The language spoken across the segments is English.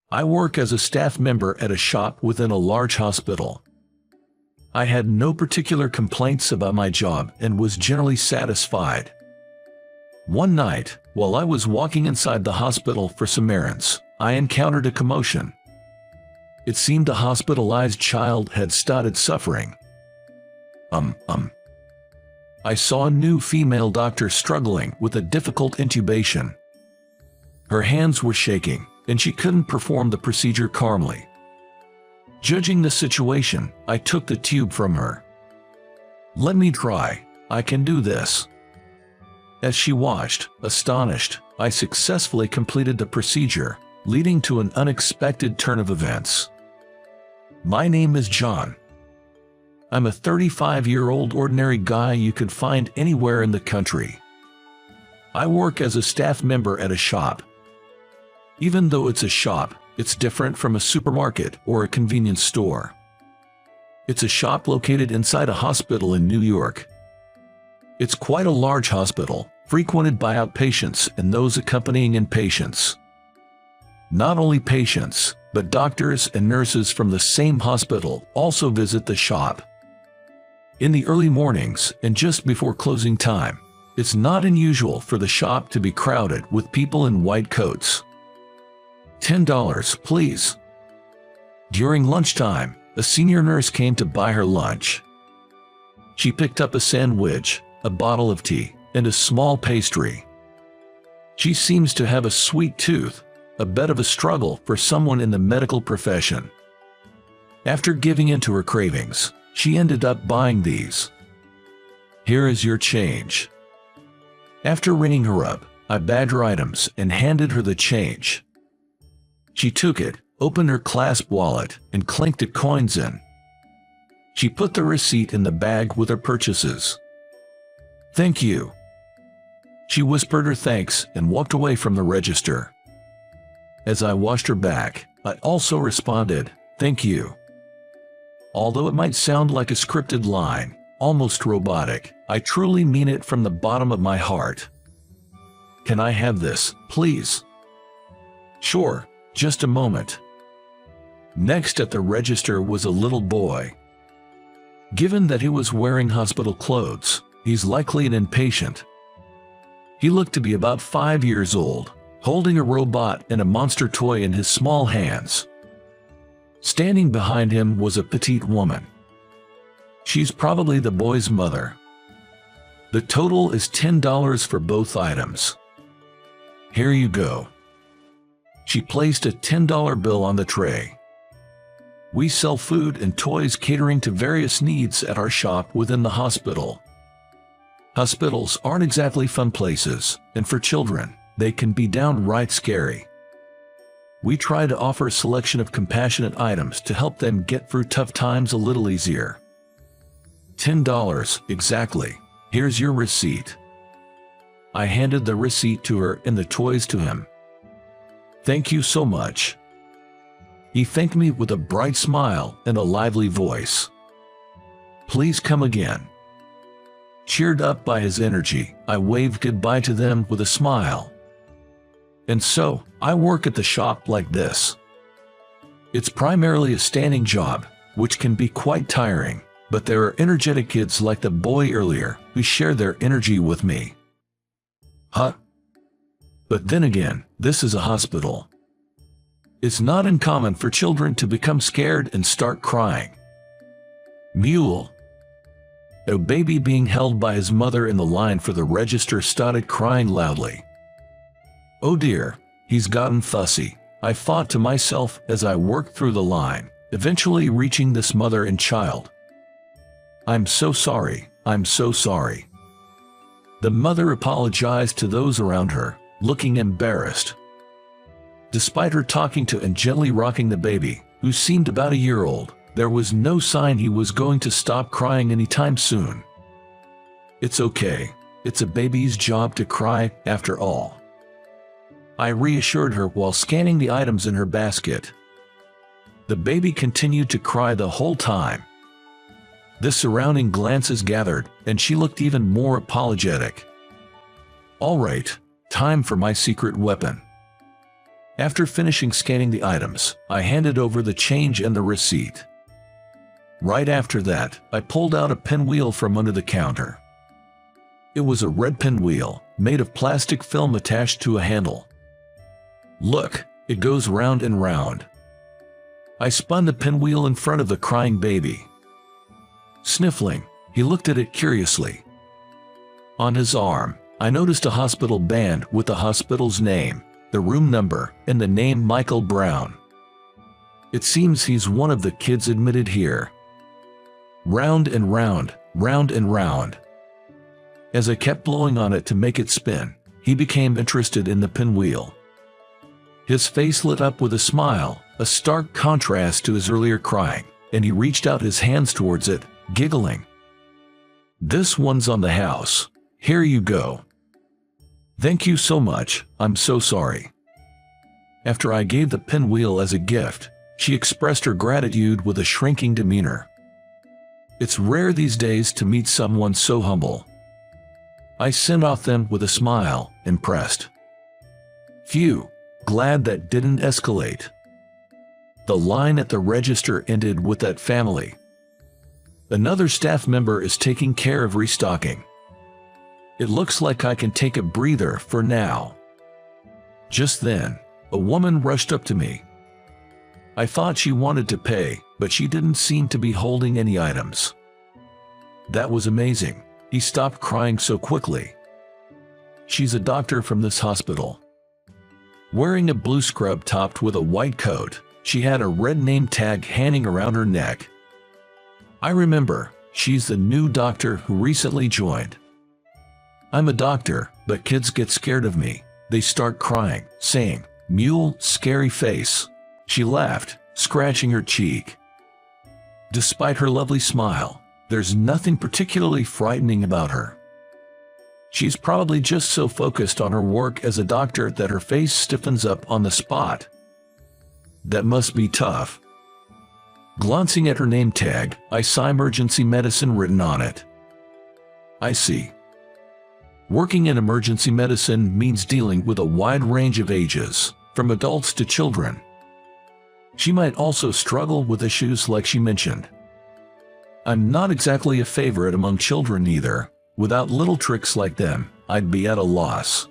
I work as a staff member at a shop within a large hospital. I had no particular complaints about my job and was generally satisfied. One night, while I was walking inside the hospital for some errands, I encountered a commotion. It seemed a hospitalized child had started suffering. I saw a new female doctor struggling with a difficult intubation. Her hands were shaking, and she couldn't perform the procedure calmly. Judging the situation, I took the tube from her. "Let me try. I can do this." As she watched, astonished, I successfully completed the procedure, leading to an unexpected turn of events. My name is John. I'm a 35-year-old ordinary guy you could find anywhere in the country. I work as a staff member at a shop. Even though it's a shop, it's different from a supermarket or a convenience store. It's a shop located inside a hospital in New York. It's quite a large hospital, frequented by outpatients and those accompanying inpatients. Not only patients, but doctors and nurses from the same hospital also visit the shop. In the early mornings and just before closing time, it's not unusual for the shop to be crowded with people in white coats. $10, please. During lunchtime, a senior nurse came to buy her lunch. She picked up a sandwich, a bottle of tea, and a small pastry. She seems to have a sweet tooth, a bit of a struggle for someone in the medical profession. After giving in to her cravings, she ended up buying these. "Here is your change." After ringing her up, I bagged her items and handed her the change. She took it, opened her clasp wallet, and clinked the coins in. She put the receipt in the bag with her purchases. "Thank you." She whispered her thanks and walked away from the register. As I watched her back, I also responded, "Thank you." Although it might sound like a scripted line, almost robotic, I truly mean it from the bottom of my heart. "Can I have this, please?" "Sure, just a moment." Next at the register was a little boy. Given that he was wearing hospital clothes, he's likely an inpatient. He looked to be about 5 years old, holding a robot and a monster toy in his small hands. Standing behind him was a petite woman. She's probably the boy's mother. The total is $10 for both items. "Here you go." She placed a $10 bill on the tray. We sell food and toys catering to various needs at our shop within the hospital. Hospitals aren't exactly fun places, and for children, they can be downright scary. We try to offer a selection of compassionate items to help them get through tough times a little easier. $10, exactly. Here's your receipt. I handed the receipt to her and the toys to him. "Thank you so much." He thanked me with a bright smile and a lively voice. "Please come again." Cheered up by his energy, I waved goodbye to them with a smile. And so, I work at the shop like this. It's primarily a standing job, which can be quite tiring, but there are energetic kids like the boy earlier who share their energy with me. Huh? But then again, this is a hospital. It's not uncommon for children to become scared and start crying. Mule. A baby being held by his mother in the line for the register started crying loudly. "Oh dear, he's gotten fussy," I thought to myself as I worked through the line, eventually reaching this mother and child. "I'm so sorry, I'm so sorry." The mother apologized to those around her, looking embarrassed. Despite her talking to and gently rocking the baby, who seemed about a year old, there was no sign he was going to stop crying anytime soon. "It's okay, it's a baby's job to cry, after all," I reassured her while scanning the items in her basket. The baby continued to cry the whole time. The surrounding glances gathered, and she looked even more apologetic. "All right, time for my secret weapon." After finishing scanning the items, I handed over the change and the receipt. Right after that, I pulled out a pinwheel from under the counter. It was a red pinwheel, made of plastic film attached to a handle. Look, it goes round and round. I spun the pinwheel in front of the crying baby. Sniffling, he looked at it curiously. On his arm, I noticed a hospital band with the hospital's name, the room number, and the name Michael Brown. It seems he's one of the kids admitted here. Round and round, round and round. As I kept blowing on it to make it spin, he became interested in the pinwheel. His face lit up with a smile, a stark contrast to his earlier crying, and he reached out his hands towards it, giggling. "This one's on the house. Here you go." "Thank you so much, I'm so sorry." After I gave the pinwheel as a gift, she expressed her gratitude with a shrinking demeanor. It's rare these days to meet someone so humble. I sent off them with a smile, impressed. Phew, glad that didn't escalate. The line at the register ended with that family. Another staff member is taking care of restocking. It looks like I can take a breather for now. Just then, a woman rushed up to me. I thought she wanted to pay, but she didn't seem to be holding any items. That was amazing. He stopped crying so quickly. She's a doctor from this hospital. Wearing a blue scrub topped with a white coat, she had a red name tag hanging around her neck. I remember, she's the new doctor who recently joined. I'm a doctor, but kids get scared of me. They start crying, saying, "Mule, scary face." She laughed, scratching her cheek. Despite her lovely smile, there's nothing particularly frightening about her. She's probably just so focused on her work as a doctor that her face stiffens up on the spot. That must be tough. Glancing at her name tag, I saw emergency medicine written on it. I see. Working in emergency medicine means dealing with a wide range of ages, from adults to children. She might also struggle with issues like she mentioned. I'm not exactly a favorite among children either. Without little tricks like them, I'd be at a loss.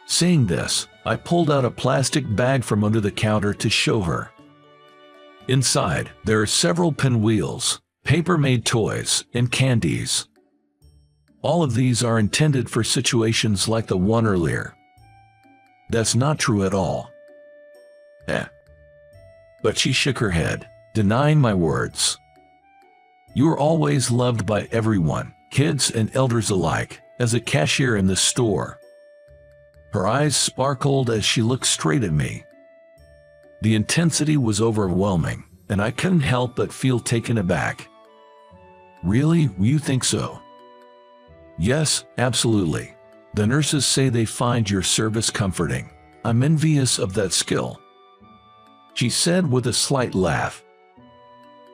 Saying this, I pulled out a plastic bag from under the counter to show her. Inside, there are several pinwheels, paper-made toys, and candies. All of these are intended for situations like the one earlier. That's not true at all. But she shook her head, denying my words. You are always loved by everyone, kids and elders alike, as a cashier in this store. Her eyes sparkled as she looked straight at me. The intensity was overwhelming, and I couldn't help but feel taken aback. Really, you think so? Yes, absolutely. The nurses say they find your service comforting. I'm envious of that skill, she said with a slight laugh.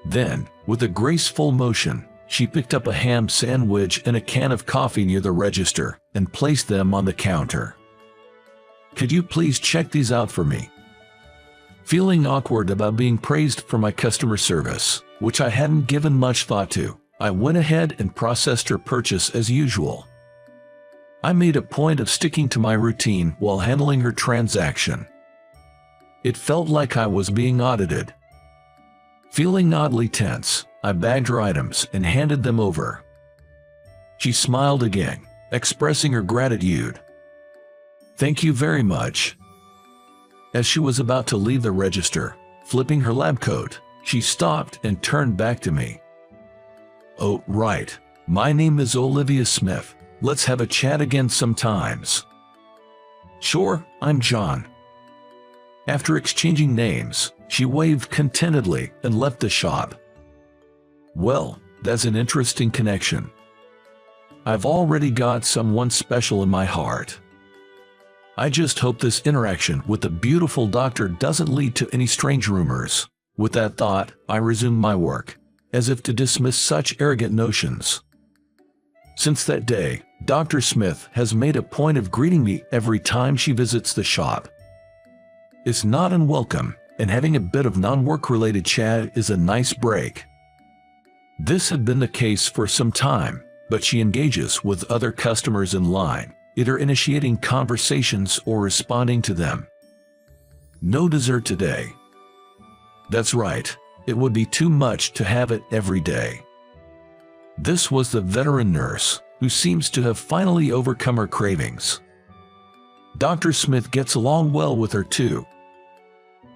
Then, with a graceful motion, she picked up a ham sandwich and a can of coffee near the register and placed them on the counter. Could you please check these out for me? Feeling awkward about being praised for my customer service, which I hadn't given much thought to, I went ahead and processed her purchase as usual. I made a point of sticking to my routine while handling her transaction. It felt like I was being audited. Feeling oddly tense, I bagged her items and handed them over. She smiled again, expressing her gratitude. Thank you very much. As she was about to leave the register, flipping her lab coat, she stopped and turned back to me. Oh, right. My name is Olivia Smith. Let's have a chat again sometimes. Sure, I'm John. After exchanging names, she waved contentedly and left the shop. Well, that's an interesting connection. I've already got someone special in my heart. I just hope this interaction with the beautiful doctor doesn't lead to any strange rumors. With that thought, I resumed my work, as if to dismiss such arrogant notions. Since that day, Dr. Smith has made a point of greeting me every time she visits the shop. is not unwelcome, and having a bit of non-work-related chat is a nice break. This had been the case for some time, but she engages with other customers in line, either initiating conversations or responding to them. No dessert today. That's right, it would be too much to have it every day. This was the veteran nurse, who seems to have finally overcome her cravings. Dr. Smith gets along well with her too.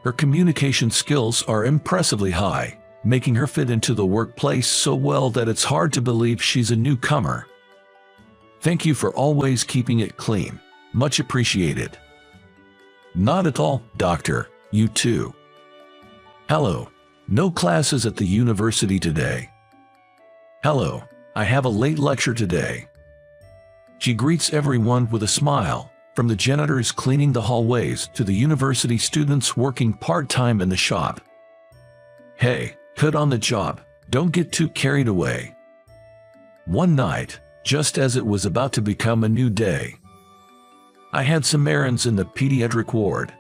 Her communication skills are impressively high, making her fit into the workplace so well that it's hard to believe she's a newcomer. Thank you for always keeping it clean. Much appreciated. Not at all, doctor. You too. Hello. No classes at the university today. Hello. I have a late lecture today. She greets everyone with a smile, from the janitors cleaning the hallways to the university students working part-time in the shop. Hey, put on the job. Don't get too carried away. One night, just as it was about to become a new day, I had some errands in the pediatric ward.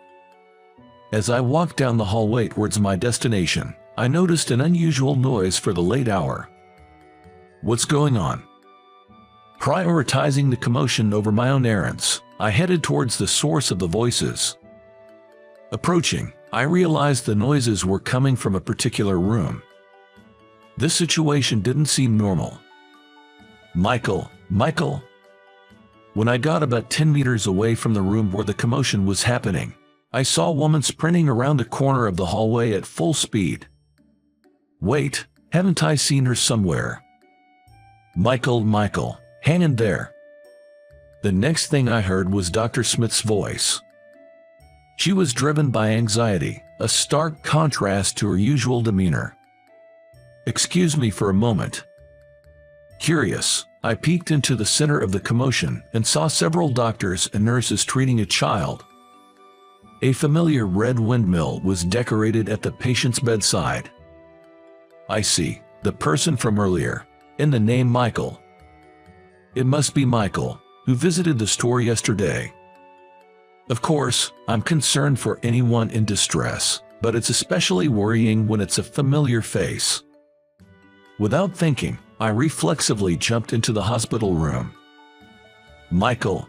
As I walked down the hallway towards my destination, I noticed an unusual noise for the late hour. What's going on? Prioritizing the commotion over my own errands, I headed towards the source of the voices. Approaching, I realized the noises were coming from a particular room. This situation didn't seem normal. Michael. When I got about 10 meters away from the room where the commotion was happening, I saw a woman sprinting around the corner of the hallway at full speed. Wait, haven't I seen her somewhere? Michael, hang in there. The next thing I heard was Dr. Smith's voice. She was driven by anxiety, a stark contrast to her usual demeanor. Excuse me for a moment. Curious, I peeked into the center of the commotion and saw several doctors and nurses treating a child. A familiar red windmill was decorated at the patient's bedside. I see, the person from earlier, in the name Michael. It must be Michael, who visited the store yesterday. Of course, I'm concerned for anyone in distress, but it's especially worrying when it's a familiar face. Without thinking, I reflexively jumped into the hospital room. Michael.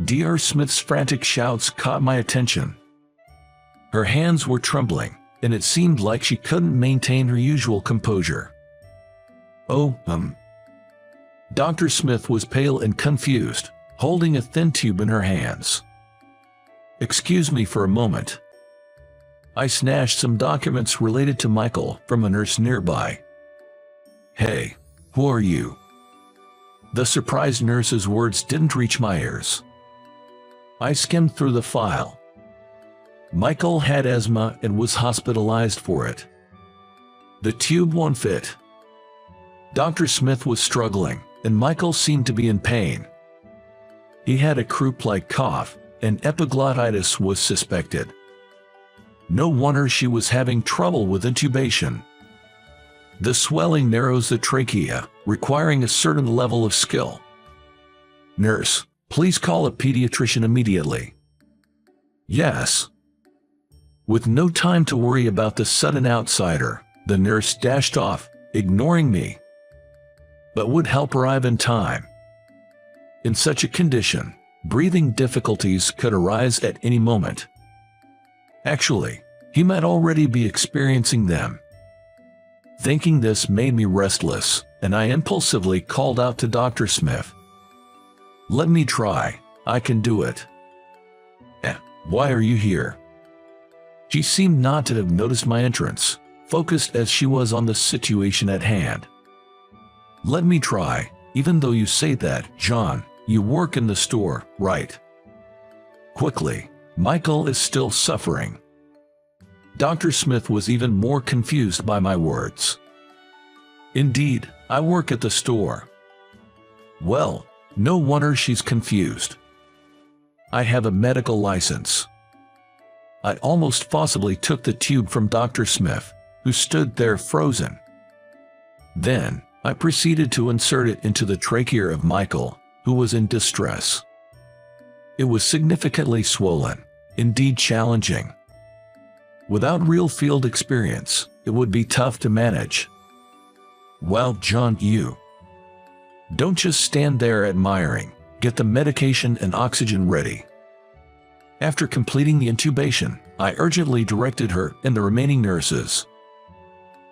Dr. Smith's frantic shouts caught my attention. Her hands were trembling, and it seemed like she couldn't maintain her usual composure. Dr. Smith was pale and confused, holding a thin tube in her hands. Excuse me for a moment. I snatched some documents related to Michael from a nurse nearby. Hey, who are you? The surprised nurse's words didn't reach my ears. I skimmed through the file. Michael had asthma and was hospitalized for it. The tube won't fit. Dr. Smith was struggling, and Michael seemed to be in pain. He had a croup-like cough, and epiglottitis was suspected. No wonder she was having trouble with intubation. The swelling narrows the trachea, requiring a certain level of skill. Nurse, please call a pediatrician immediately. Yes. With no time to worry about the sudden outsider, the nurse dashed off, ignoring me. But would help arrive in time. In such a condition, breathing difficulties could arise at any moment. Actually, he might already be experiencing them. Thinking this made me restless, and I impulsively called out to Dr. Smith. Let me try, I can do it. Why are you here? She seemed not to have noticed my entrance, focused as she was on the situation at hand. Let me try, even though you say that, John, you work in the store, right? Quickly, Michael is still suffering. Dr. Smith was even more confused by my words. Indeed, I work at the store. Well, no wonder she's confused. I have a medical license. I almost forcibly took the tube from Dr. Smith, who stood there frozen. Then, I proceeded to insert it into the trachea of Michael, who was in distress. It was significantly swollen, indeed challenging. Without real field experience, it would be tough to manage. Well, John, you don't just stand there admiring. Get the medication and oxygen ready. After completing the intubation, I urgently directed her and the remaining nurses.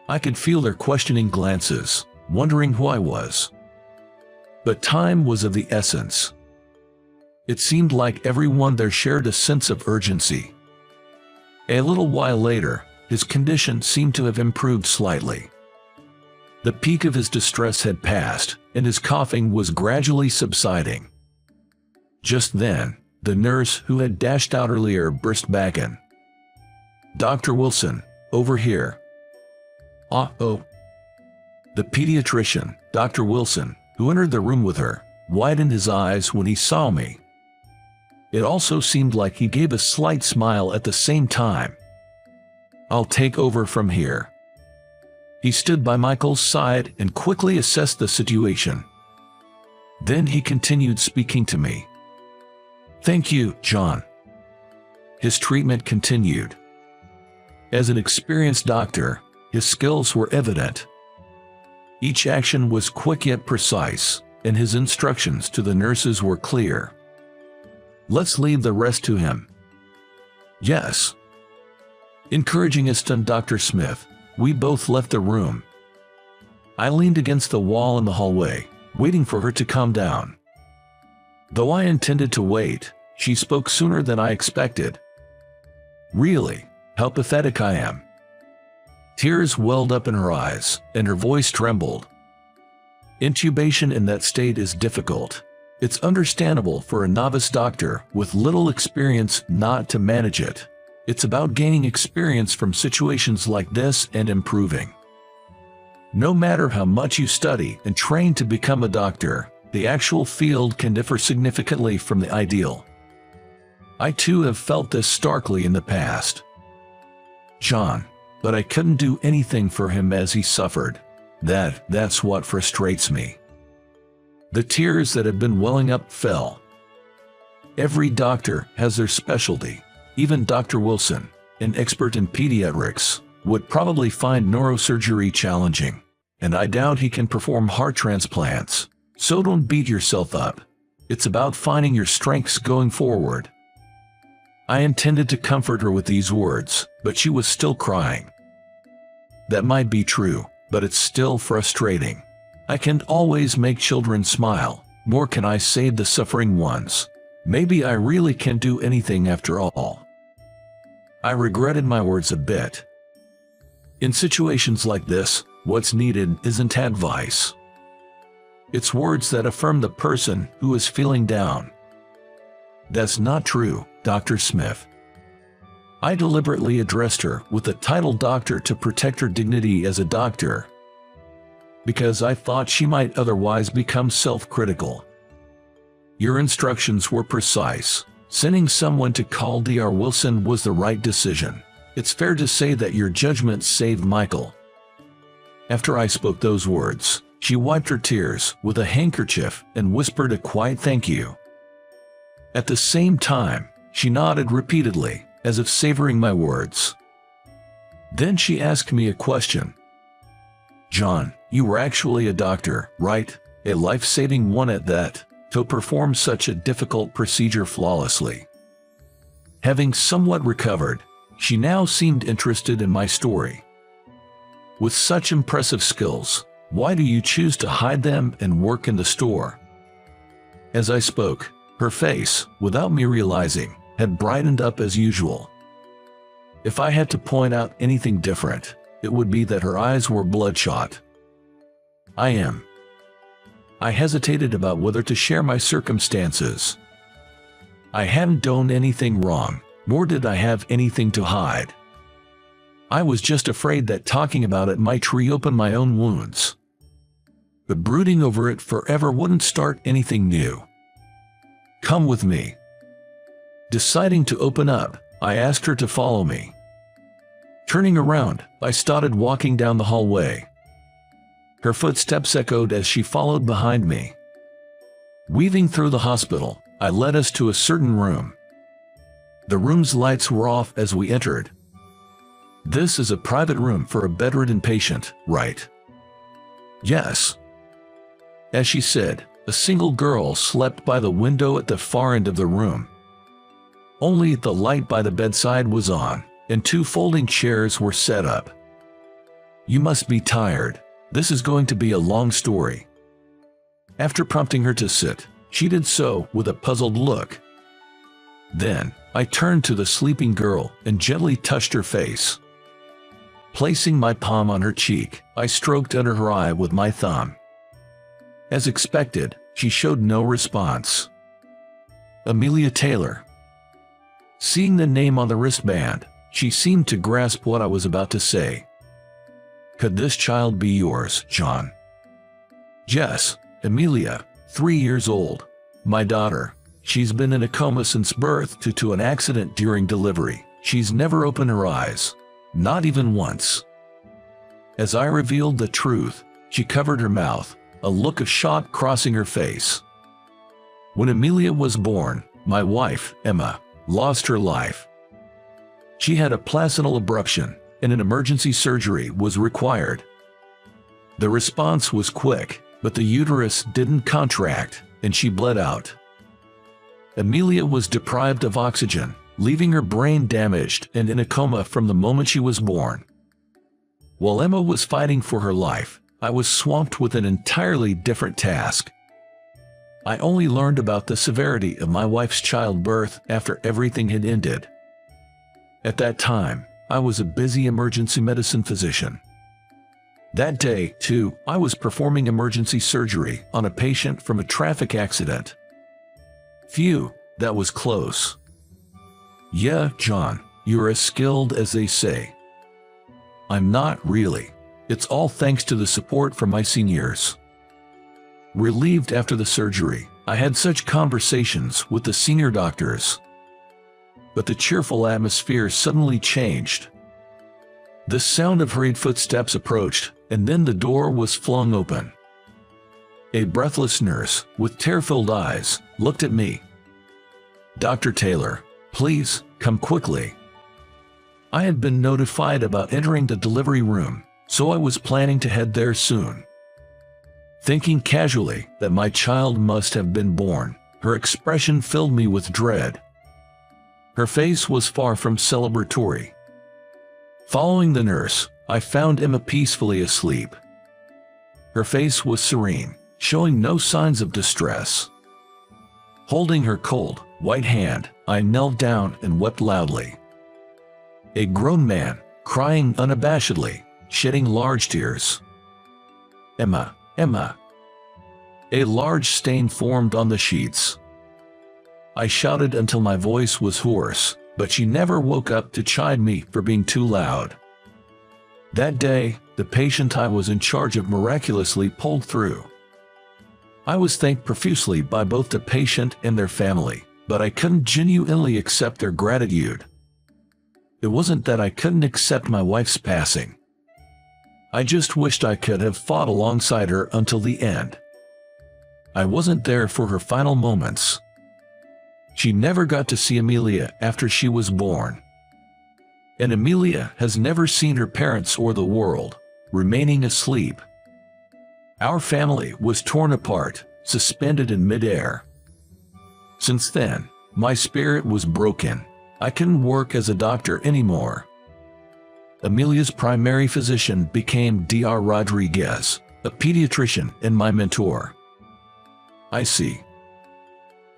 I could feel their questioning glances, wondering who I was. But time was of the essence. It seemed like everyone there shared a sense of urgency. A little while later, his condition seemed to have improved slightly. The peak of his distress had passed, and his coughing was gradually subsiding. Just then, the nurse who had dashed out earlier burst back in. "Dr. Wilson, over here." Oh. The pediatrician, Dr. Wilson, who entered the room with her, widened his eyes when he saw me. It also seemed like he gave a slight smile at the same time. "I'll take over from here." He stood by Michael's side and quickly assessed the situation. Then he continued speaking to me. "Thank you, John." His treatment continued. As an experienced doctor, his skills were evident. Each action was quick yet precise, and his instructions to the nurses were clear. "Let's leave the rest to him." "Yes." Encouraging a stunned Dr. Smith, we both left the room. I leaned against the wall in the hallway, waiting for her to calm down. Though I intended to wait, she spoke sooner than I expected. "Really, how pathetic I am." Tears welled up in her eyes, and her voice trembled. "Intubation in that state is difficult. It's understandable for a novice doctor with little experience not to manage it. It's about gaining experience from situations like this and improving. No matter how much you study and train to become a doctor, the actual field can differ significantly from the ideal. I too have felt this starkly in the past. John, but I couldn't do anything for him as he suffered. That's what frustrates me." The tears that had been welling up fell. Every doctor has their specialty. Even Dr. Wilson, an expert in pediatrics, would probably find neurosurgery challenging, and I doubt he can perform heart transplants. So don't beat yourself up. It's about finding your strengths going forward. I intended to comfort her with these words, but she was still crying. That might be true, but it's still frustrating. I can't always make children smile, nor can I save the suffering ones. Maybe I really can't do anything after all. I regretted my words a bit. In situations like this, what's needed isn't advice. It's words that affirm the person who is feeling down. That's not true, Dr. Smith. I deliberately addressed her with the title doctor to protect her dignity as a doctor, because I thought she might otherwise become self-critical. Your instructions were precise. Sending someone to call Dr. Wilson was the right decision. It's fair to say that your judgment saved Michael. After I spoke those words, she wiped her tears with a handkerchief and whispered a quiet thank you. At the same time, she nodded repeatedly, as if savoring my words. Then she asked me a question. "John, you were actually a doctor, right? A life-saving one at that, to perform such a difficult procedure flawlessly." Having somewhat recovered, she now seemed interested in my story. "With such impressive skills, why do you choose to hide them and work in the store?" As I spoke, her face, without me realizing, had brightened up as usual. If I had to point out anything different, it would be that her eyes were bloodshot. I hesitated about whether to share my circumstances. I hadn't done anything wrong, nor did I have anything to hide. I was just afraid that talking about it might reopen my own wounds. But brooding over it forever wouldn't start anything new. "Come with me." Deciding to open up, I asked her to follow me. Turning around, I started walking down the hallway. Her footsteps echoed as she followed behind me. Weaving through the hospital, I led us to a certain room. The room's lights were off as we entered. "This is a private room for a bedridden patient, right?" "Yes." As she said, a single girl slept by the window at the far end of the room. Only the light by the bedside was on, and 2 folding chairs were set up. "You must be tired. This is going to be a long story." After prompting her to sit, she did so with a puzzled look. Then, I turned to the sleeping girl and gently touched her face. Placing my palm on her cheek, I stroked under her eye with my thumb. As expected, she showed no response. "Amelia Taylor." Seeing the name on the wristband, she seemed to grasp what I was about to say. "Could this child be yours, John?" "Yes, Amelia, 3 years old. My daughter. She's been in a coma since birth due to an accident during delivery. She's never opened her eyes. Not even once." As I revealed the truth, she covered her mouth, a look of shock crossing her face. "When Amelia was born, my wife, Emma, lost her life. She had a placental abruption, and an emergency surgery was required. The response was quick, but the uterus didn't contract, and she bled out. Amelia was deprived of oxygen, leaving her brain damaged and in a coma from the moment she was born. While Emma was fighting for her life, I was swamped with an entirely different task. I only learned about the severity of my wife's childbirth after everything had ended. At that time, I was a busy emergency medicine physician. That day, too, I was performing emergency surgery on a patient from a traffic accident. Phew, that was close. Yeah, John, you're as skilled as they say. I'm not really. It's all thanks to the support from my seniors. Relieved after the surgery, I had such conversations with the senior doctors. But the cheerful atmosphere suddenly changed. The sound of hurried footsteps approached, and then the door was flung open. A breathless nurse, with tear-filled eyes, looked at me. "Dr. Taylor, please, come quickly." I had been notified about entering the delivery room, so I was planning to head there soon. Thinking casually that my child must have been born, her expression filled me with dread. Her face was far from celebratory. Following the nurse, I found Emma peacefully asleep. Her face was serene, showing no signs of distress. Holding her cold, white hand, I knelt down and wept loudly. A grown man, crying unabashedly, shedding large tears. "Emma, Emma." A large stain formed on the sheets. I shouted until my voice was hoarse, but she never woke up to chide me for being too loud. That day, the patient I was in charge of miraculously pulled through. I was thanked profusely by both the patient and their family, but I couldn't genuinely accept their gratitude. It wasn't that I couldn't accept my wife's passing. I just wished I could have fought alongside her until the end. I wasn't there for her final moments. She never got to see Amelia after she was born. And Amelia has never seen her parents or the world, remaining asleep. Our family was torn apart, suspended in midair. Since then, my spirit was broken. I couldn't work as a doctor anymore. Amelia's primary physician became Dr. Rodriguez, a pediatrician and my mentor. I see.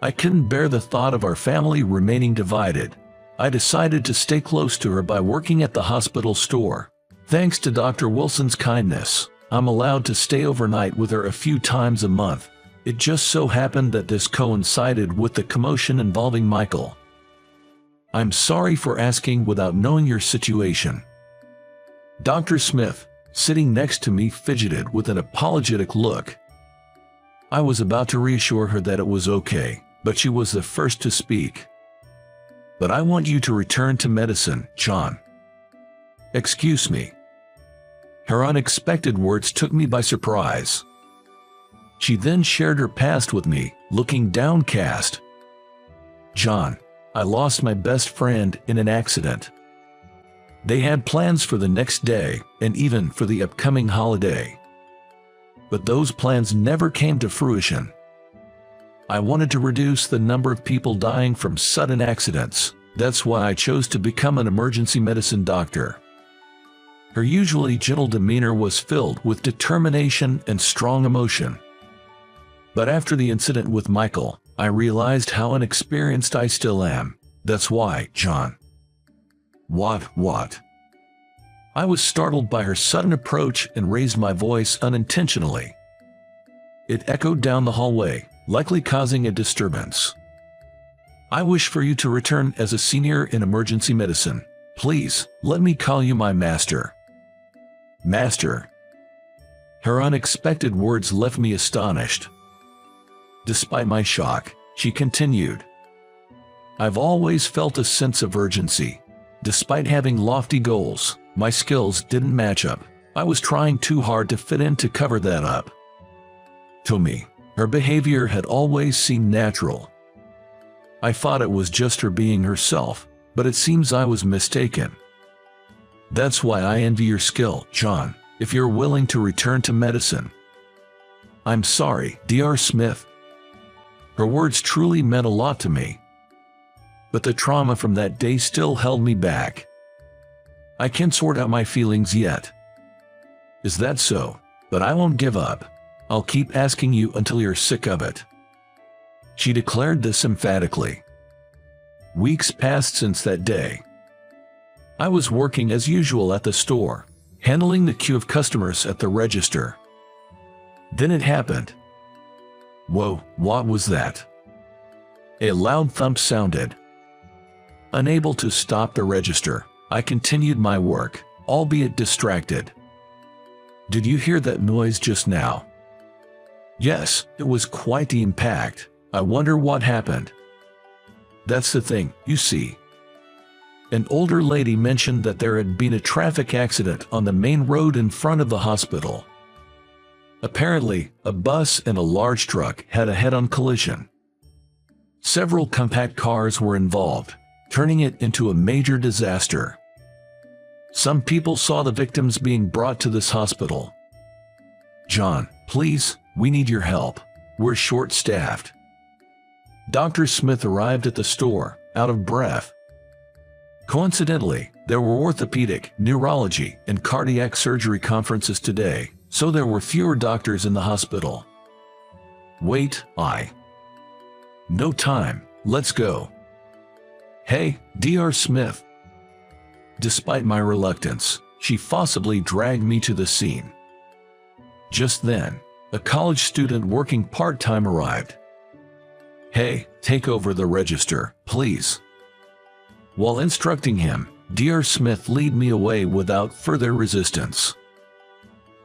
I couldn't bear the thought of our family remaining divided. I decided to stay close to her by working at the hospital store. Thanks to Dr. Wilson's kindness, I'm allowed to stay overnight with her a few times a month. It just so happened that this coincided with the commotion involving Michael. I'm sorry for asking without knowing your situation. Dr. Smith, sitting next to me, fidgeted with an apologetic look. I was about to reassure her that it was okay, but she was the first to speak. But I want you to return to medicine, John. Excuse me. Her unexpected words took me by surprise. She then shared her past with me, looking downcast. John, I lost my best friend in an accident. They had plans for the next day and even for the upcoming holiday. But those plans never came to fruition. I wanted to reduce the number of people dying from sudden accidents. That's why I chose to become an emergency medicine doctor. Her usually gentle demeanor was filled with determination and strong emotion. But after the incident with Michael, I realized how inexperienced I still am. That's why, John. What? I was startled by her sudden approach and raised my voice unintentionally. It echoed down the hallway, likely causing a disturbance. I wish for you to return as a senior in emergency medicine. Please, let me call you my master. Master. Her unexpected words left me astonished. Despite my shock, she continued. I've always felt a sense of urgency. Despite having lofty goals, my skills didn't match up. I was trying too hard to fit in to cover that up. To me, her behavior had always seemed natural. I thought it was just her being herself, but it seems I was mistaken. That's why I envy your skill, John, if you're willing to return to medicine. I'm sorry, Dr. Smith. Her words truly meant a lot to me. But the trauma from that day still held me back. I can't sort out my feelings yet. Is that so? But I won't give up. I'll keep asking you until you're sick of it. She declared this emphatically. Weeks passed since that day. I was working as usual at the store, handling the queue of customers at the register. Then it happened. Whoa, what was that? A loud thump sounded. Unable to stop the register, I continued my work, albeit distracted. Did you hear that noise just now? Yes, it was quite the impact. I wonder what happened. That's the thing, you see. An older lady mentioned that there had been a traffic accident on the main road in front of the hospital. Apparently, a bus and a large truck had a head-on collision. Several compact cars were involved, turning it into a major disaster. Some people saw the victims being brought to this hospital. John, please, we need your help. We're short-staffed. Dr. Smith arrived at the store, out of breath. Coincidentally, there were orthopedic, neurology, and cardiac surgery conferences today, so there were fewer doctors in the hospital. Wait, No time, let's go. Hey, Dr. Smith. Despite my reluctance, she forcibly dragged me to the scene. Just then, a college student working part-time arrived. Hey, take over the register, please. While instructing him, Dr. Smith led me away without further resistance.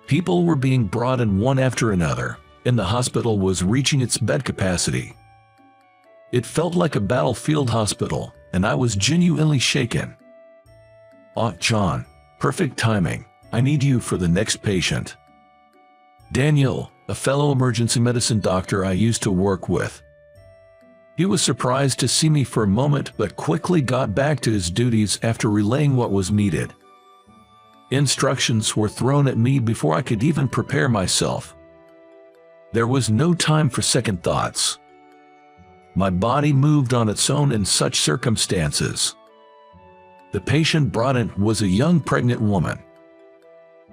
People were being brought in one after another, and the hospital was reaching its bed capacity. It felt like a battlefield hospital, and I was genuinely shaken. John, perfect timing. I need you for the next patient. Daniel, a fellow emergency medicine doctor I used to work with. He was surprised to see me for a moment but quickly got back to his duties after relaying what was needed. Instructions were thrown at me before I could even prepare myself. There was no time for second thoughts. My body moved on its own in such circumstances. The patient brought in was a young pregnant woman.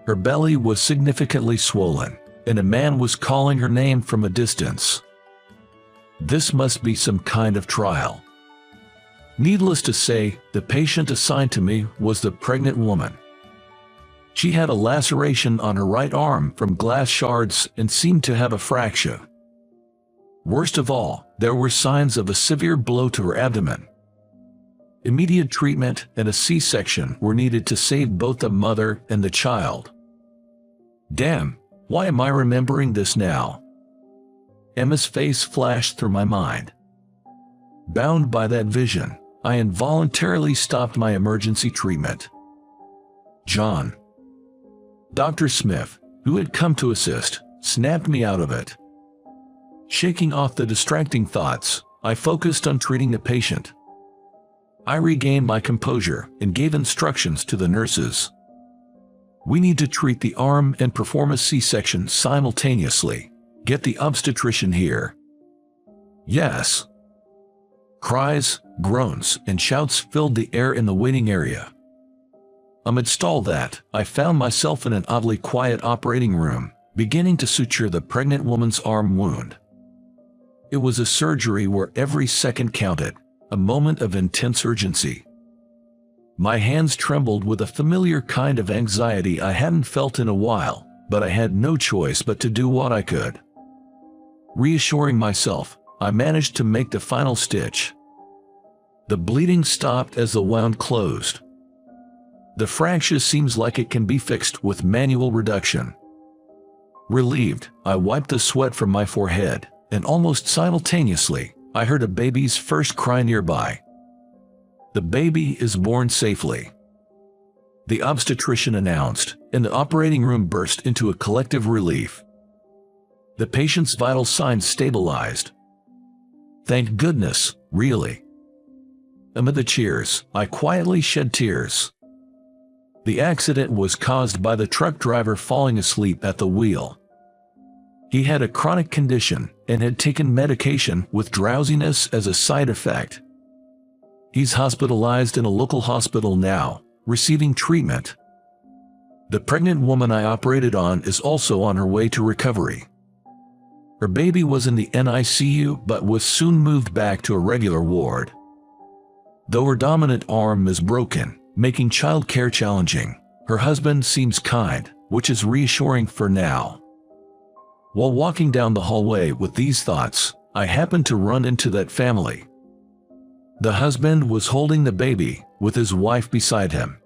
Her belly was significantly swollen, and a man was calling her name from a distance. This must be some kind of trial. Needless to say, the patient assigned to me was the pregnant woman. She had a laceration on her right arm from glass shards and seemed to have a fracture. Worst of all, there were signs of a severe blow to her abdomen. Immediate treatment and a C-section were needed to save both the mother and the child. Damn, why am I remembering this now? Emma's face flashed through my mind. Bound by that vision, I involuntarily stopped my emergency treatment. John. Dr. Smith, who had come to assist, snapped me out of it. Shaking off the distracting thoughts, I focused on treating the patient. I regained my composure and gave instructions to the nurses. We need to treat the arm and perform a C-section simultaneously. Get the obstetrician here. Yes. Cries, groans, and shouts filled the air in the waiting area. Amidst all that, I found myself in an oddly quiet operating room, beginning to suture the pregnant woman's arm wound. It was a surgery where every second counted, a moment of intense urgency. My hands trembled with a familiar kind of anxiety I hadn't felt in a while, but I had no choice but to do what I could. Reassuring myself, I managed to make the final stitch. The bleeding stopped as the wound closed. The fracture seems like it can be fixed with manual reduction. Relieved, I wiped the sweat from my forehead, and almost simultaneously, I heard a baby's first cry nearby. The baby is born safely, the obstetrician announced, and the operating room burst into a collective relief. The patient's vital signs stabilized. Thank goodness, really. Amid the cheers, I quietly shed tears. The accident was caused by the truck driver falling asleep at the wheel. He had a chronic condition and had taken medication with drowsiness as a side effect. He's hospitalized in a local hospital now, receiving treatment. The pregnant woman I operated on is also on her way to recovery. Her baby was in the NICU but was soon moved back to a regular ward. Though her dominant arm is broken, making childcare challenging, her husband seems kind, which is reassuring for now. While walking down the hallway with these thoughts, I happened to run into that family. The husband was holding the baby, with his wife beside him.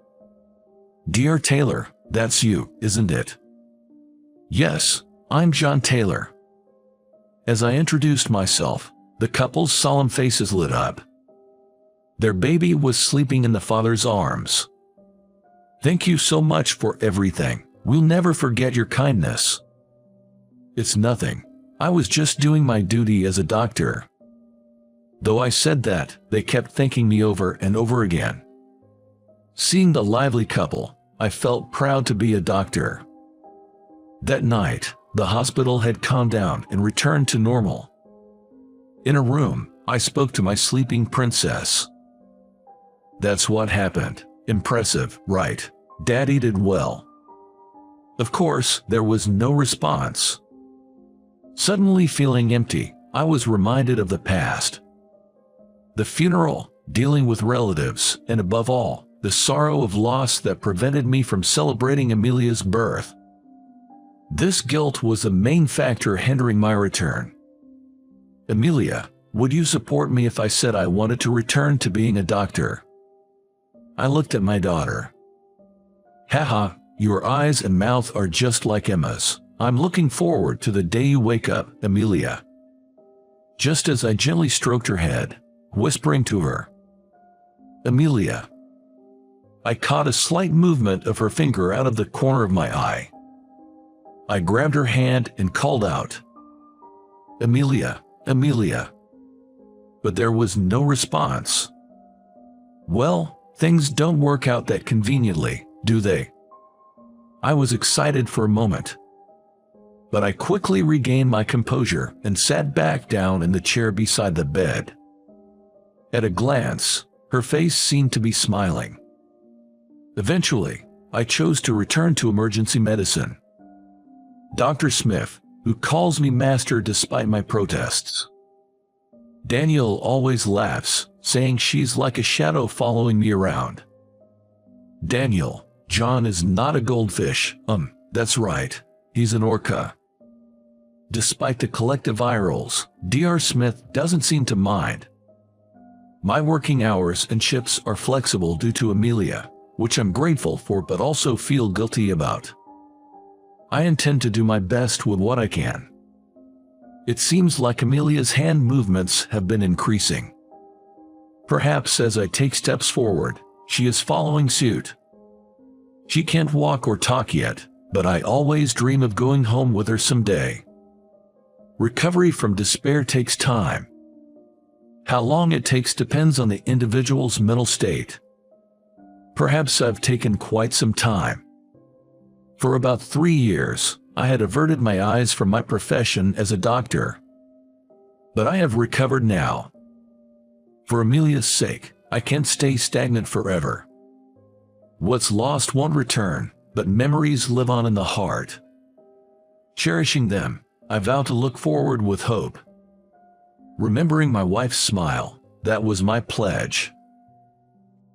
"Dear Taylor, that's you, isn't it?" "Yes, I'm John Taylor." As I introduced myself, the couple's solemn faces lit up. Their baby was sleeping in the father's arms. "Thank you so much for everything. We'll never forget your kindness." "It's nothing. I was just doing my duty as a doctor." Though I said that, they kept thanking me over and over again. Seeing the lively couple, I felt proud to be a doctor. That night, the hospital had calmed down and returned to normal. In a room, I spoke to my sleeping princess. "That's what happened. Impressive, right? Daddy did well." Of course, there was no response. Suddenly feeling empty, I was reminded of the past. The funeral, dealing with relatives, and above all, the sorrow of loss that prevented me from celebrating Amelia's birth. This guilt was the main factor hindering my return. "Amelia, would you support me if I said I wanted to return to being a doctor?" I looked at my daughter. "Haha, your eyes and mouth are just like Emma's. I'm looking forward to the day you wake up, Amelia." Just as I gently stroked her head, whispering to her, "Amelia." I caught a slight movement of her finger out of the corner of my eye. I grabbed her hand and called out, "Amelia, Amelia." But there was no response. Well, things don't work out that conveniently, do they? I was excited for a moment, but I quickly regained my composure and sat back down in the chair beside the bed. At a glance, her face seemed to be smiling. Eventually, I chose to return to emergency medicine. Dr. Smith, who calls me master despite my protests. Danielle always laughs, saying she's like a shadow following me around. "Daniel, John is not a goldfish, that's right, he's an orca." Despite the collective eye rolls, Dr. Smith doesn't seem to mind. My working hours and shifts are flexible due to Amelia, which I'm grateful for but also feel guilty about. I intend to do my best with what I can. It seems like Amelia's hand movements have been increasing. Perhaps as I take steps forward, she is following suit. She can't walk or talk yet, but I always dream of going home with her someday. Recovery from despair takes time. How long it takes depends on the individual's mental state. Perhaps I've taken quite some time. For about 3 years, I had averted my eyes from my profession as a doctor. But I have recovered now. For Amelia's sake, I can't stay stagnant forever. What's lost won't return, but memories live on in the heart. Cherishing them, I vow to look forward with hope. Remembering my wife's smile, that was my pledge.